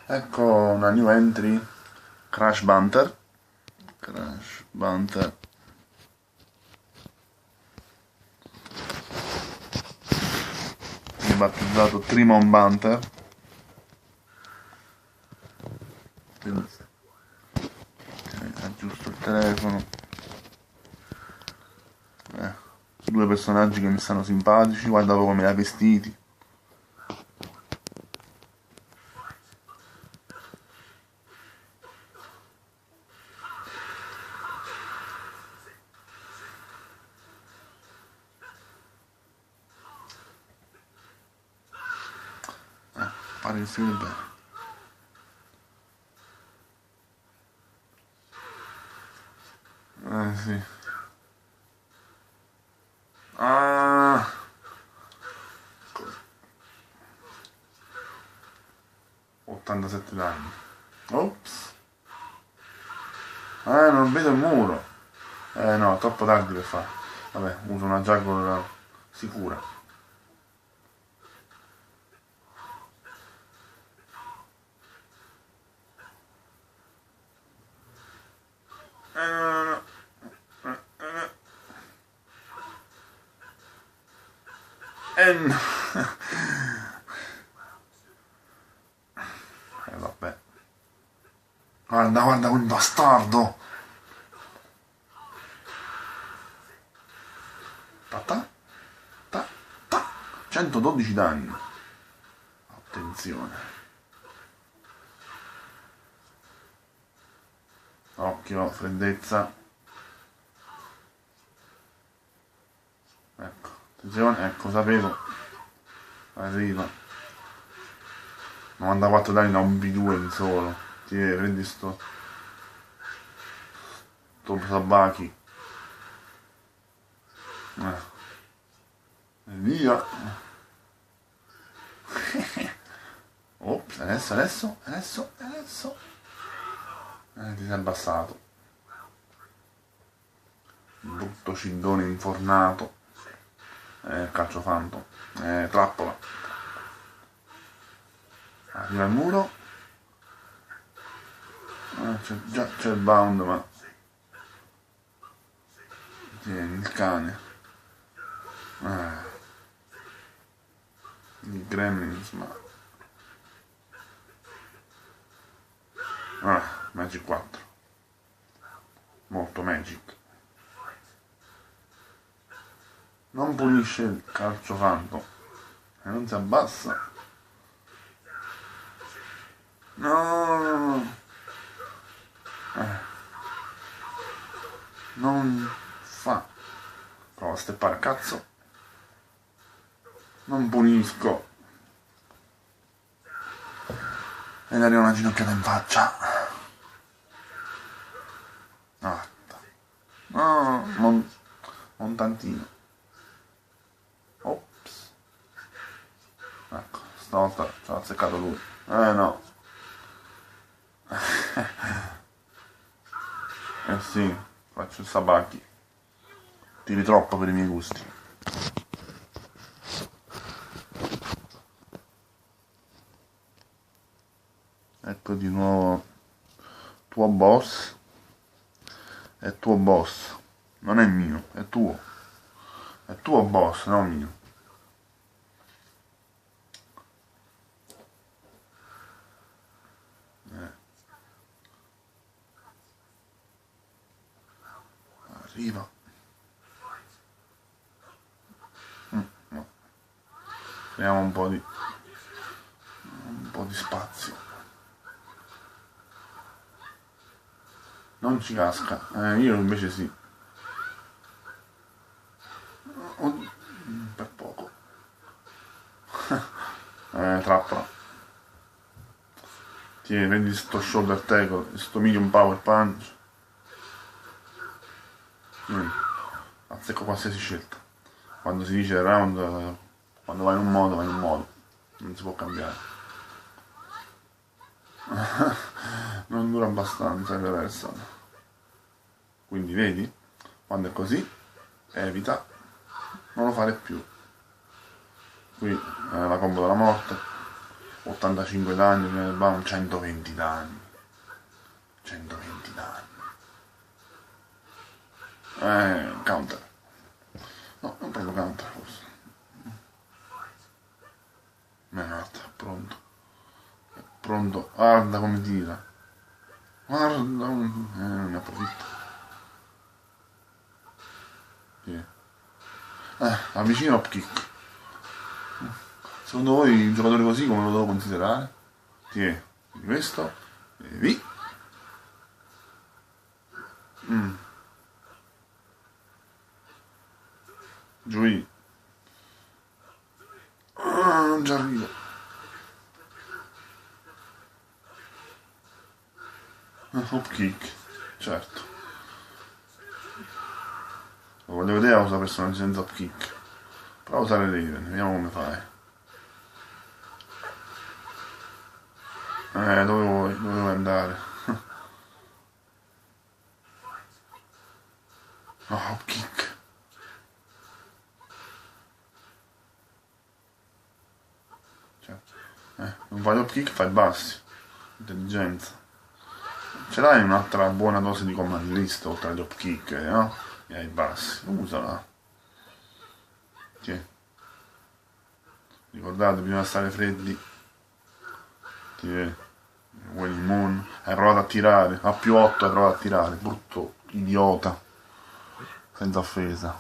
Ecco una new entry, Crash Banter. Crash Banter. Ribattezzato Trimon Banter. Aggiusto il telefono. Due personaggi che mi stanno simpatici, guarda come li ha vestiti. Pare che si vede bene. Sì. Ah, 87 danni. Ops. Non vedo il muro. No, troppo tardi per fare. Vabbè, uso una juggler sicura. No. No. Vabbè. Guarda quel bastardo. Ta, ta, ta. 112 danni. Attenzione. Occhio, freddezza. Ecco, attenzione, ecco, sapevo. Arriva. 94 danni da un B2 in solo. Ti prendi sto Sabaki. E via. Ops, adesso. Ti sei abbassato. Brutto cindone infornato. Calcio fanto. Trappola. Arriva il muro. Già c'è il bound, ma tieni il cane. Il Gremlins, ma Magic 4. Molto Magic. Non pulisce il calcio fanto. E non si abbassa. No. Non fa. Prova a steppare a cazzo. Non punisco. E le arriva una ginocchiata in faccia. No, montantino. Ops. Ecco, stavolta ci ha azzeccato lui. No. Sì, faccio il sabaki. Tiri troppo per i miei gusti. Ecco di nuovo tuo boss. È tuo boss. Non è mio, è tuo. È tuo boss, non mio. Arriva. No. Creiamo un po' di spazio. Non ci casca. Io invece sì. Per poco. Trappola. Tieni, prendi sto shoulder tackle, sto medium power punch. Azzecco qualsiasi scelta. Quando si dice round, quando vai in un modo, vai in un modo. Non si può cambiare. Non dura abbastanza il reversal. Quindi vedi? Quando è così, evita. Non lo fare più. Qui la combo della morte. 85 danni, va 120 danni. 120 danni. Counter. No, non proprio counter forse. Merda, pronto. Pronto. Guarda come tira. Guarda, non ne approfitto. Sì. Avvicino up kick. Secondo voi un giocatore così come lo devo considerare? Sì, questo. E vi. Giù. Non ci arrivo. Hop kick, certo. Lo voglio vedere a usare personaggi senza hop kick. Prova a usare Raven, vediamo come fai. Dove vuoi andare? No, hop kick. Cioè, non fai hop kick, fai bassi. Intelligenza. Ce l'hai un'altra buona dose di command list oltre agli hop kick, no? E ai bassi. Usala. Sì. Ricordate, bisogna stare freddi. Sì. Willy Moon. Hai provato a tirare. A più 8 hai provato a tirare. Brutto idiota. Senza offesa.